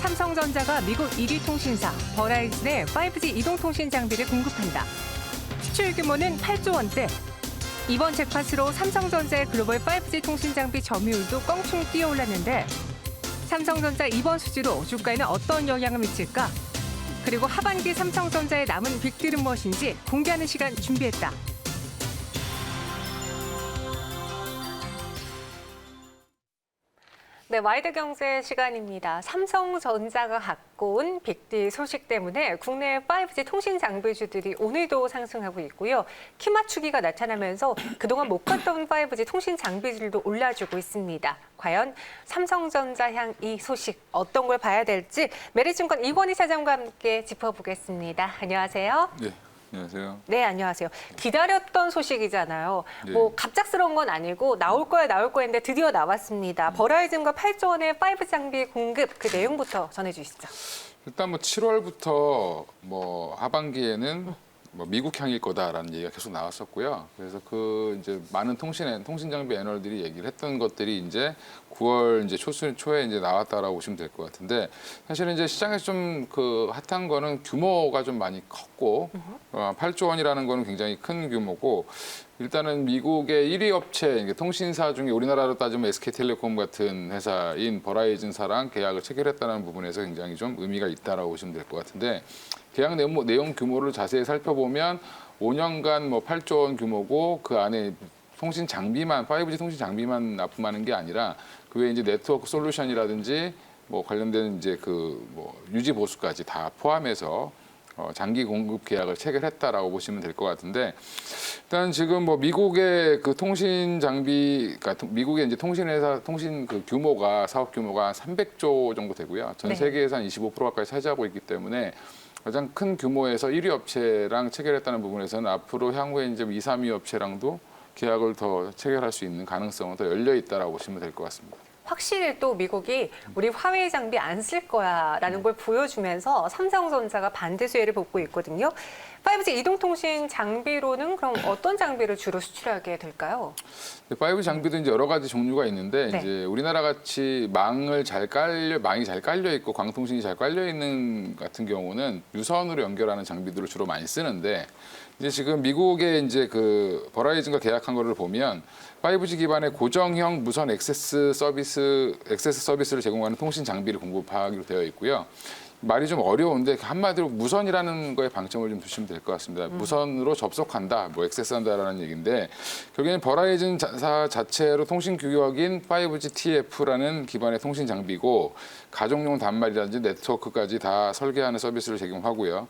삼성전자가 미국 1위 통신사 버라이즌에 5G 이동통신 장비를 공급한다. 수출 규모는 8조 원대. 이번 잭팟으로 삼성전자의 글로벌 5G 통신 장비 점유율도 껑충 뛰어올랐는데 삼성전자 이번 수주로 주가에는 어떤 영향을 미칠까? 그리고 하반기 삼성전자의 남은 빅딜은 무엇인지 공개하는 시간 준비했다. 네, 와이드 경제 시간입니다. 삼성전자가 갖고 온 빅딜 소식 때문에 국내 5G 통신 장비주들이 오늘도 상승하고 있고요. 키 맞추기가 나타나면서 그동안 못 갔던 5G 통신 장비들도 올라주고 있습니다. 과연 삼성전자 향 이 소식 어떤 걸 봐야 될지 메리증권 이권희 사장과 함께 짚어보겠습니다. 안녕하세요. 네. 안녕하세요. 네, 안녕하세요. 기다렸던 소식이잖아요. 네. 뭐 갑작스러운 건 아니고 나올 거야 했는데 드디어 나왔습니다. 버라이즌과 8조 원의 5G 장비 공급 그 내용부터 전해주시죠. 일단 뭐 7월부터 뭐 하반기에는 뭐 미국 향일 거다라는 얘기가 계속 나왔었고요. 그래서 그 이제 많은 통신 장비 애널들이 얘기를 했던 것들이 이제 9월 이제 초에 이제 나왔다라고 보시면 될 것 같은데 사실은 이제 시장에서 좀 그 핫한 거는 규모가 좀 많이 컸고 8조 원이라는 거는 굉장히 큰 규모고 일단은 미국의 1위 업체 통신사 중에 우리나라로 따지면 SK텔레콤 같은 회사인 버라이즌사랑 계약을 체결했다는 부분에서 굉장히 좀 의미가 있다라고 보시면 될 것 같은데 계약 내용 규모를 자세히 살펴보면 5년간 뭐 8조 원 규모고 그 안에 통신 장비만 5G 통신 장비만 납품하는 게 아니라 그 외에 이제 네트워크 솔루션이라든지 뭐 관련된 이제 그 뭐 유지 보수까지 다 포함해서 장기 공급 계약을 체결했다라고 보시면 될 것 같은데 일단 지금 뭐 미국의 그 통신 장비 그러니까 미국의 이제 통신회사 통신 그 규모가 사업 규모가 300조 정도 되고요. 전 세계에서 한 25% 가까이 차지하고 있기 때문에 가장 큰 규모에서 1위 업체랑 체결했다는 부분에서는 앞으로 향후에 이제 2, 3위 업체랑도 계약을 더 체결할 수 있는 가능성은 더 열려 있다라고 보시면 될 것 같습니다. 확실히 또 미국이 우리 화웨이 장비 안 쓸 거야라는 걸 보여주면서 삼성전자가 반대 수혜를 보고 있거든요. 5G 이동통신 장비로는 그럼 어떤 장비를 주로 수출하게 될까요? 5G 장비도 이제 여러 가지 종류가 있는데 네. 이제 우리나라 같이 망이 잘 깔려 있고 광통신이 잘 깔려 있는 같은 경우는 유선으로 연결하는 장비들을 주로 많이 쓰는데 이제 지금 미국의 이제 그 버라이즌과 계약한 거를 보면 5G 기반의 고정형 무선 액세스 서비스를 제공하는 통신 장비를 공급하기로 되어 있고요. 말이 좀 어려운데 한마디로 무선이라는 거에 방점을 좀 두시면 될 것 같습니다. 무선으로 접속한다, 뭐 액세스한다라는 얘기인데 결국에는 버라이즌사 자체로 통신 규격인 5G TF라는 기반의 통신 장비고 가정용 단말이라든지 네트워크까지 다 설계하는 서비스를 제공하고요.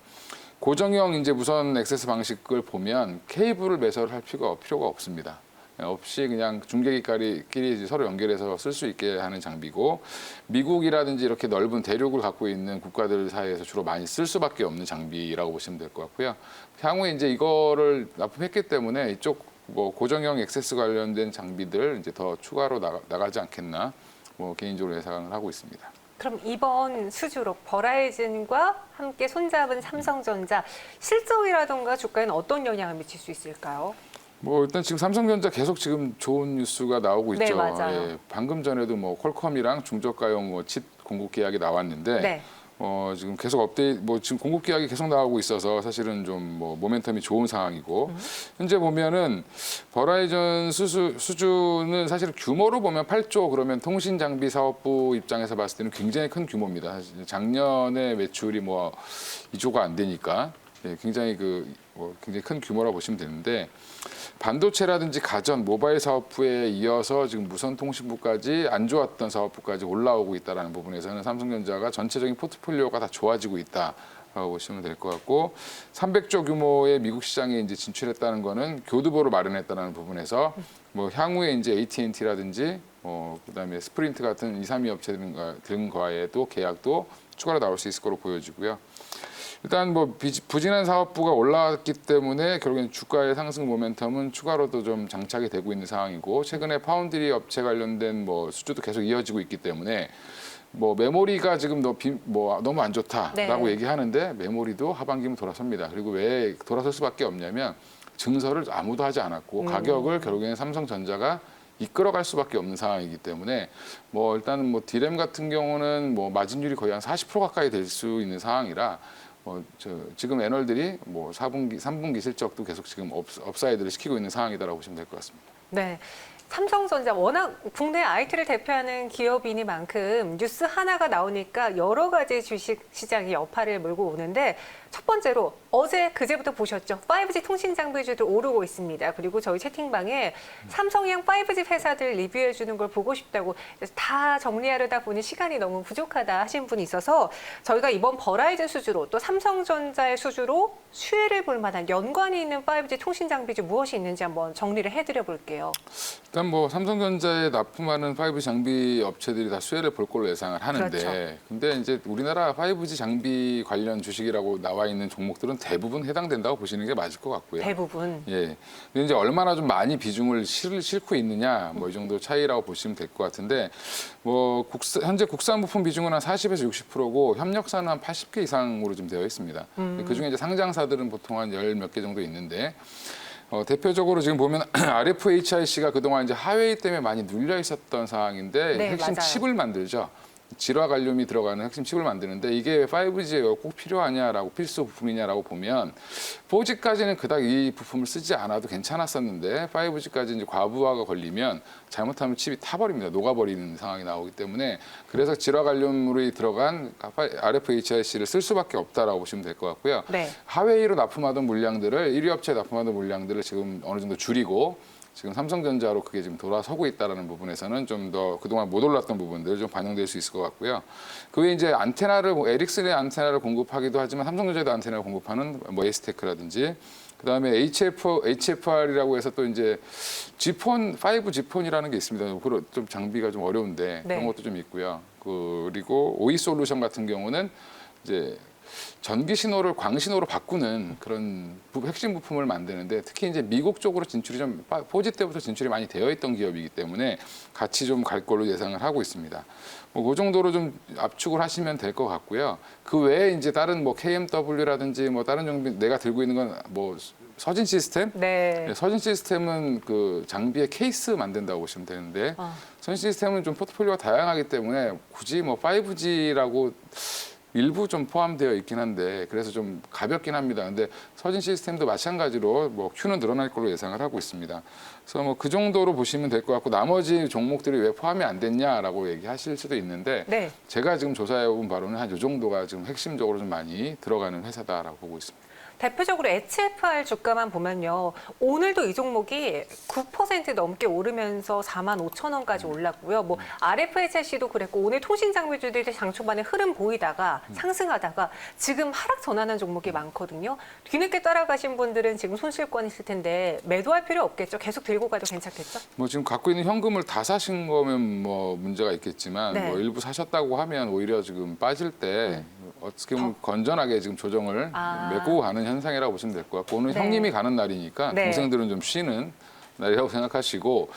고정형 이제 무선 액세스 방식을 보면 케이블을 매설을 할 필요가 없습니다. 없이 그냥 중계기끼리 서로 연결해서 쓸 수 있게 하는 장비고 미국이라든지 이렇게 넓은 대륙을 갖고 있는 국가들 사이에서 주로 많이 쓸 수밖에 없는 장비라고 보시면 될 것 같고요. 향후에 이제 이거를 납품했기 때문에 이쪽 뭐 고정형 액세스 관련된 장비들 이제 더 추가로 나가지 않겠나 뭐 개인적으로 예상을 하고 있습니다. 그럼 이번 수주로 버라이즌과 함께 손잡은 삼성전자 실적이라던가 주가에는 어떤 영향을 미칠 수 있을까요? 뭐 일단 지금 삼성전자 계속 지금 좋은 뉴스가 나오고 있죠. 네, 맞아요. 예, 방금 전에도 뭐 퀄컴이랑 중저가용 뭐 칩 공급 계약이 나왔는데 네. 지금 계속 지금 공급 계약이 계속 나오고 있어서 사실은 좀 뭐 모멘텀이 좋은 상황이고 현재 보면은 버라이즌 수주는 사실 규모로 보면 8조 그러면 통신 장비 사업부 입장에서 봤을 때는 굉장히 큰 규모입니다. 사실 작년에 매출이 뭐 2조가 안 되니까 굉장히 굉장히 큰 규모라고 보시면 되는데 반도체라든지 가전, 모바일 사업부에 이어서 지금 무선통신부까지 안 좋았던 사업부까지 올라오고 있다는 부분에서는 삼성전자가 전체적인 포트폴리오가 다 좋아지고 있다라고 보시면 될 것 같고 300조 규모의 미국 시장에 이제 진출했다는 거는 교두보를 마련했다는 부분에서 뭐 향후에 이제 AT&T라든지 그다음에 스프린트 같은 2, 3위 업체들과의 또 계약도 추가로 나올 수 있을 거로 보여지고요. 일단 뭐 부진한 사업부가 올라왔기 때문에 결국엔 주가의 상승 모멘텀은 추가로도 좀 장착이 되고 있는 상황이고 최근에 파운드리 업체 관련된 뭐 수주도 계속 이어지고 있기 때문에 뭐 메모리가 지금 너무 안 좋다라고 얘기하는데 메모리도 하반기면 돌아섭니다. 그리고 왜 돌아설 수밖에 없냐면 증설을 아무도 하지 않았고 가격을 결국에는 삼성전자가 이끌어갈 수밖에 없는 상황이기 때문에 뭐 일단은 뭐 디램 같은 경우는 뭐 마진율이 거의 한 40% 가까이 될 수 있는 상황이라 지금 애널들이 뭐 4분기, 3분기 실적도 계속 지금 업사이드를 시키고 있는 상황이다라고 보시면 될 것 같습니다. 네. 삼성전자 워낙 국내 IT를 대표하는 기업이니만큼 뉴스 하나가 나오니까 여러 가지 주식 시장이 여파를 몰고 오는데 첫 번째로 어제 그제부터 보셨죠? 5G 통신 장비주들 오르고 있습니다. 그리고 저희 채팅방에 삼성이랑 5G 회사들 리뷰해 주는 걸 보고 싶다고 다 정리하려다 보니 시간이 너무 부족하다 하신 분이 있어서 저희가 이번 버라이즌 수주로 또 삼성전자의 수주로 수혜를 볼 만한 연관이 있는 5G 통신 장비주 무엇이 있는지 한번 정리를 해드려 볼게요. 일단 뭐 삼성전자에 납품하는 5G 장비 업체들이 다 수혜를 볼 걸로 예상을 하는데, 그렇죠. 근데 이제 우리나라 5G 장비 관련 주식이라고 나와 있는 종목들은 대부분 해당된다고 보시는 게 맞을 것 같고요. 대부분. 예. 근데 이제 얼마나 좀 많이 비중을 싣고 있느냐, 뭐 이 정도 차이라고 보시면 될 것 같은데, 뭐 현재 국산 부품 비중은 한 40에서 60%고 협력사는 한 80개 이상으로 좀 되어 있습니다. 그중에 이제 상장사들은 보통 한 10 몇 개 정도 있는데. 대표적으로 지금 보면 RFHIC가 그동안 이제 하웨이 때문에 많이 눌려 있었던 상황인데 네, 핵심 맞아요. 칩을 만들죠. 질화 갈륨이 들어가는 핵심 칩을 만드는데 이게 5G에 꼭 필요하냐라고 필수 부품이냐라고 보면 4G까지는 그닥 이 부품을 쓰지 않아도 괜찮았었는데 5G까지 이제 과부하가 걸리면 잘못하면 칩이 타버립니다. 녹아버리는 상황이 나오기 때문에 그래서 질화 갈륨으로 들어간 RFHIC를 쓸 수밖에 없다라고 보시면 될 것 같고요. 네. 하웨이로 납품하던 물량들을 1위 업체에 납품하던 물량들을 지금 어느 정도 줄이고 지금 삼성전자로 그게 지금 돌아서고 있다는 부분에서는 좀 더 그동안 못 올랐던 부분들 좀 반영될 수 있을 것 같고요. 그 외에 이제 안테나를 에릭슨의 안테나를 공급하기도 하지만 삼성전자도 안테나를 공급하는 뭐 에스테크라든지 그다음에 HFR이라고 해서 또 이제 G폰, 5G폰이라는 게 있습니다. 그런 좀 장비가 좀 어려운데 네. 그런 것도 좀 있고요. 그리고 OE솔루션 같은 경우는 이제 전기 신호를 광신호로 바꾸는 그런 핵심 부품을 만드는데 특히 이제 미국 쪽으로 진출이 좀 4G 때부터 진출이 많이 되어 있던 기업이기 때문에 같이 좀 갈 걸로 예상을 하고 있습니다. 뭐 그 정도로 좀 압축을 하시면 될 것 같고요. 그 외에 이제 다른 뭐 KMW라든지 뭐 다른 장비 내가 들고 있는 건 뭐 서진 시스템? 네. 서진 시스템은 그 장비의 케이스 만든다고 보시면 되는데 서진 시스템은 좀 포트폴리오가 다양하기 때문에 굳이 뭐 5G라고 일부 좀 포함되어 있긴 한데 그래서 좀 가볍긴 합니다. 근데 서진 시스템도 마찬가지로 뭐 Q는 늘어날 걸로 예상을 하고 있습니다. 그래서 뭐 그 정도로 보시면 될 것 같고 나머지 종목들이 왜 포함이 안 됐냐라고 얘기하실 수도 있는데 네. 제가 지금 조사해 본 바로는 한 이 정도가 지금 핵심적으로 좀 많이 들어가는 회사다라고 보고 있습니다. 대표적으로 HFR 주가만 보면요. 오늘도 이 종목이 9% 넘게 오르면서 45,000원까지 올랐고요. 뭐 RFHC도 그랬고 오늘 통신 장비주들이 장 초반에 흐름 보이다가 상승하다가 지금 하락 전환한 종목이 많거든요. 뒤늦게 따라가신 분들은 지금 손실권 있을 텐데 매도할 필요 없겠죠. 계속 들고 가도 괜찮겠죠? 뭐 지금 갖고 있는 현금을 다 사신 거면 뭐 문제가 있겠지만 네. 뭐 일부 사셨다고 하면 오히려 지금 빠질 때 어떻게 보면 건전하게 지금 조정을 메고 가는 현상이라고 보시면 될 것 같고 오늘 네. 형님이 가는 날이니까 네. 동생들은 좀 쉬는 날이라고 생각하시고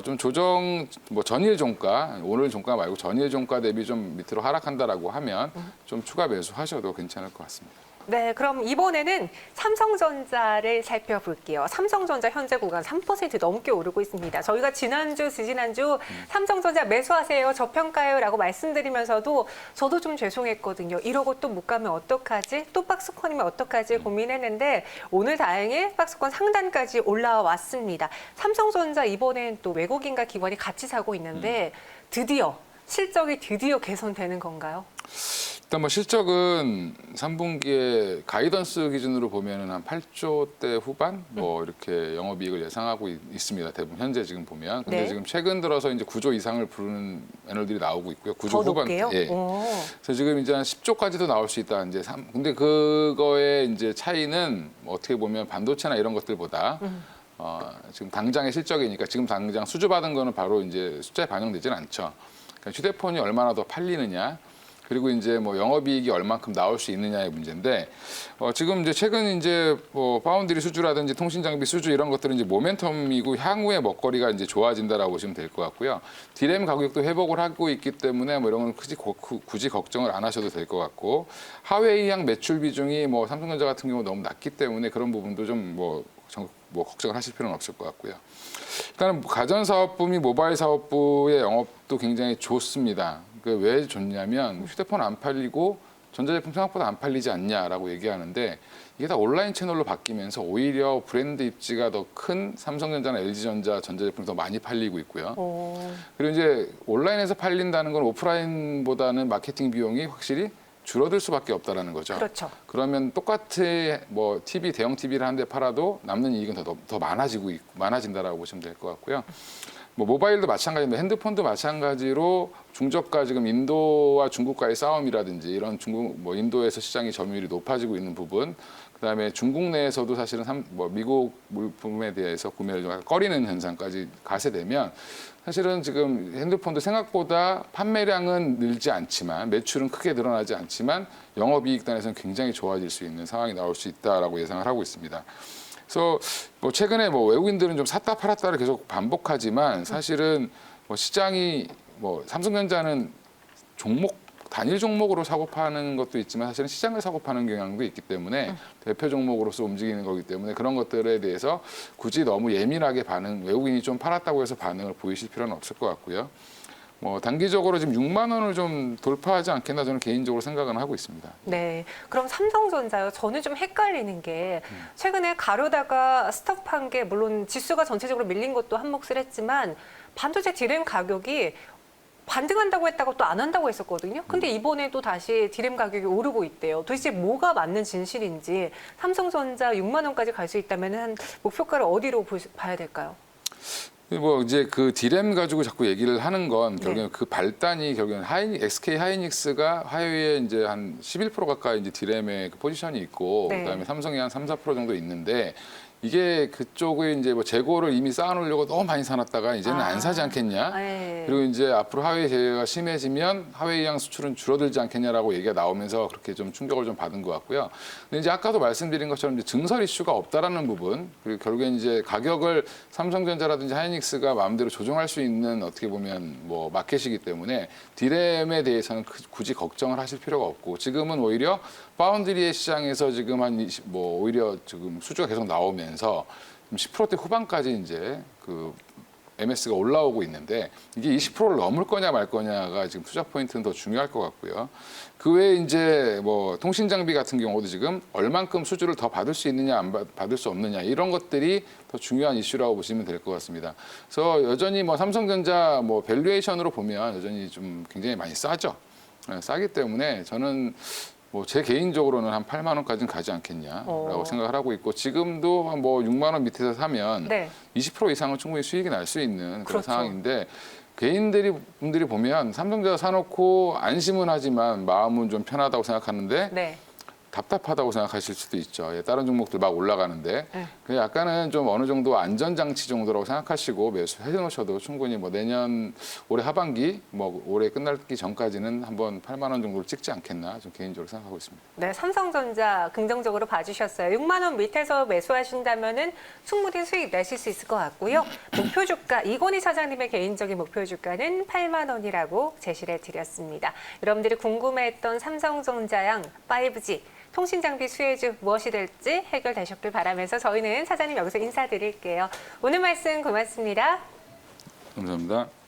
좀 조정 뭐 전일 종가 오늘 종가 말고 전일 종가 대비 좀 밑으로 하락한다라고 하면 좀 추가 매수하셔도 괜찮을 것 같습니다. 네, 그럼 이번에는 삼성전자를 살펴볼게요. 삼성전자 현재 구간 3% 넘게 오르고 있습니다. 저희가 지난주, 지지난주 삼성전자 매수하세요, 저평가요 라고 말씀드리면서도 저도 좀 죄송했거든요. 이러고 또 못 가면 어떡하지? 또 박스권이면 어떡하지? 고민했는데 오늘 다행히 박스권 상단까지 올라왔습니다. 삼성전자 이번엔 또 외국인과 기관이 같이 사고 있는데 드디어 실적이 드디어 개선되는 건가요? 일단 뭐 실적은 3분기에 가이던스 기준으로 보면은 한 8조대 후반 뭐 이렇게 영업이익을 예상하고 있습니다. 대부분 현재 지금 보면. 근데 네. 지금 최근 들어서 이제 9조 이상을 부르는 애널들이 나오고 있고요. 9조 더 후반. 높게요? 예. 오. 그래서 지금 이제 한 10조까지도 나올 수 있다. 이제 근데 그거의 이제 차이는 어떻게 보면 반도체나 이런 것들보다 지금 당장의 실적이니까 지금 당장 수주받은 거는 바로 이제 숫자에 반영되지는 않죠. 그러니까 휴대폰이 얼마나 더 팔리느냐. 그리고 이제 뭐 영업이익이 얼만큼 나올 수 있느냐의 문제인데 지금 이제 최근 이제 뭐 파운드리 수주라든지 통신장비 수주 이런 것들은 이제 모멘텀이고 향후의 먹거리가 이제 좋아진다라고 보시면 될 것 같고요. 디램 가격도 회복을 하고 있기 때문에 뭐 이런 건 굳이 걱정을 안 하셔도 될 것 같고 하웨이향 매출 비중이 뭐 삼성전자 같은 경우 너무 낮기 때문에 그런 부분도 좀 뭐 뭐 걱정을 하실 필요는 없을 것 같고요. 일단은 가전 사업부 및 모바일 사업부의 영업도 굉장히 좋습니다. 왜 좋냐면 휴대폰 안 팔리고 전자제품 생각보다 안 팔리지 않냐라고 얘기하는데 이게 다 온라인 채널로 바뀌면서 오히려 브랜드 입지가 더 큰 삼성전자나 LG전자 전자제품이 더 많이 팔리고 있고요. 그리고 이제 온라인에서 팔린다는 건 오프라인보다는 마케팅 비용이 확실히 줄어들 수밖에 없다라는 거죠. 그렇죠. 그러면 똑같이 뭐 TV 대형 TV를 한 대 팔아도 남는 이익은 더 많아진다라고 보시면 될 것 같고요. 뭐 모바일도 마찬가지입니다. 핸드폰도 마찬가지로 중저가 지금 인도와 중국과의 싸움이라든지 이런 중국 뭐 인도에서 시장의 점유율이 높아지고 있는 부분, 그다음에 중국 내에서도 사실은 미국 물품에 대해서 구매를 좀 꺼리는 현상까지 가세되면 사실은 지금 핸드폰도 생각보다 판매량은 늘지 않지만 매출은 크게 늘어나지 않지만 영업이익 단에서는 굉장히 좋아질 수 있는 상황이 나올 수 있다라고 예상을 하고 있습니다. 그래서 뭐 최근에 뭐 외국인들은 좀 샀다 팔았다를 계속 반복하지만 사실은 뭐 시장이 뭐 삼성전자는 단일 종목으로 사고 파는 것도 있지만 사실은 시장을 사고 파는 경향도 있기 때문에 대표 종목으로서 움직이는 거기 때문에 그런 것들에 대해서 굳이 너무 예민하게 외국인이 좀 팔았다고 해서 반응을 보이실 필요는 없을 것 같고요. 뭐 단기적으로 지금 6만 원을 좀 돌파하지 않겠나 저는 개인적으로 생각은 하고 있습니다. 네. 그럼 삼성전자요. 저는 좀 헷갈리는 게 최근에 가려다가 스톱한 게 물론 지수가 전체적으로 밀린 것도 한몫을 했지만 반도체 디램 가격이 반등한다고 했다가 또 안 한다고 했었거든요. 근데 이번에 또 다시 디램 가격이 오르고 있대요. 도대체 뭐가 맞는 진실인지 삼성전자 6만 원까지 갈 수 있다면 한 목표가를 어디로 봐야 될까요? 뭐 이제 그 디램 가지고 자꾸 얘기를 하는 건 결국엔 그 발단이 결국엔 SK 하이닉스가 화요일에 이제 한 11% 가까이 이제 디램의 그 포지션이 있고 그다음에 삼성이 한 3, 4% 정도 있는데 이게 그쪽에 이제 뭐 재고를 이미 쌓아놓으려고 너무 많이 사놨다가 이제는 안 사지 않겠냐. 그리고 이제 앞으로 하웨이 제재가 심해지면 하웨이양 수출은 줄어들지 않겠냐라고 얘기가 나오면서 그렇게 좀 충격을 좀 받은 것 같고요. 근데 이제 아까도 말씀드린 것처럼 이제 증설 이슈가 없다라는 부분, 그리고 결국엔 이제 가격을 삼성전자라든지 하이닉스가 마음대로 조정할 수 있는 어떻게 보면 뭐 마켓이기 때문에 디램에 대해서는 굳이 걱정을 하실 필요가 없고 지금은 오히려 파운드리의 시장에서 지금 오히려 지금 수주가 계속 나오면서 10%대 후반까지 이제 그 MS가 올라오고 있는데 이게 20%를 넘을 거냐 말 거냐가 지금 투자 포인트는 더 중요할 것 같고요. 그 외에 이제 뭐 통신 장비 같은 경우도 지금 얼만큼 수주를 더 받을 수 있느냐 안 받을 수 없느냐 이런 것들이 더 중요한 이슈라고 보시면 될 것 같습니다. 그래서 여전히 뭐 삼성전자 뭐 밸류에이션으로 보면 여전히 좀 굉장히 많이 싸죠. 싸기 때문에 저는 뭐 제 개인적으로는 한 8만 원까지는 가지 않겠냐라고 생각을 하고 있고 지금도 뭐 6만 원 밑에서 사면 20% 이상은 충분히 수익이 날 수 있는 그런 상황인데 분들이 보면 삼성전자 사놓고 안심은 하지만 마음은 좀 편하다고 생각하는데 답답하다고 생각하실 수도 있죠. 다른 종목들 막 올라가는데 그 약간은 좀 어느 정도 안전장치 정도라고 생각하시고 매수해 놓으셔도 충분히 뭐 내년 올해 하반기 뭐 올해 끝나기 전까지는 한번 8만 원 정도를 찍지 않겠나 좀 개인적으로 생각하고 있습니다. 네, 삼성전자 긍정적으로 봐주셨어요. 6만 원 밑에서 매수하신다면은 충분히 수익 내실 수 있을 것 같고요. 목표 주가 이건희 사장님의 개인적인 목표 주가는 8만 원이라고 제시를 드렸습니다. 여러분들이 궁금해했던 삼성전자양 5G 통신장비 수혜주 무엇이 될지 해결되셨길 바라면서 저희는 사장님 여기서 인사드릴게요. 오늘 말씀 고맙습니다. 감사합니다.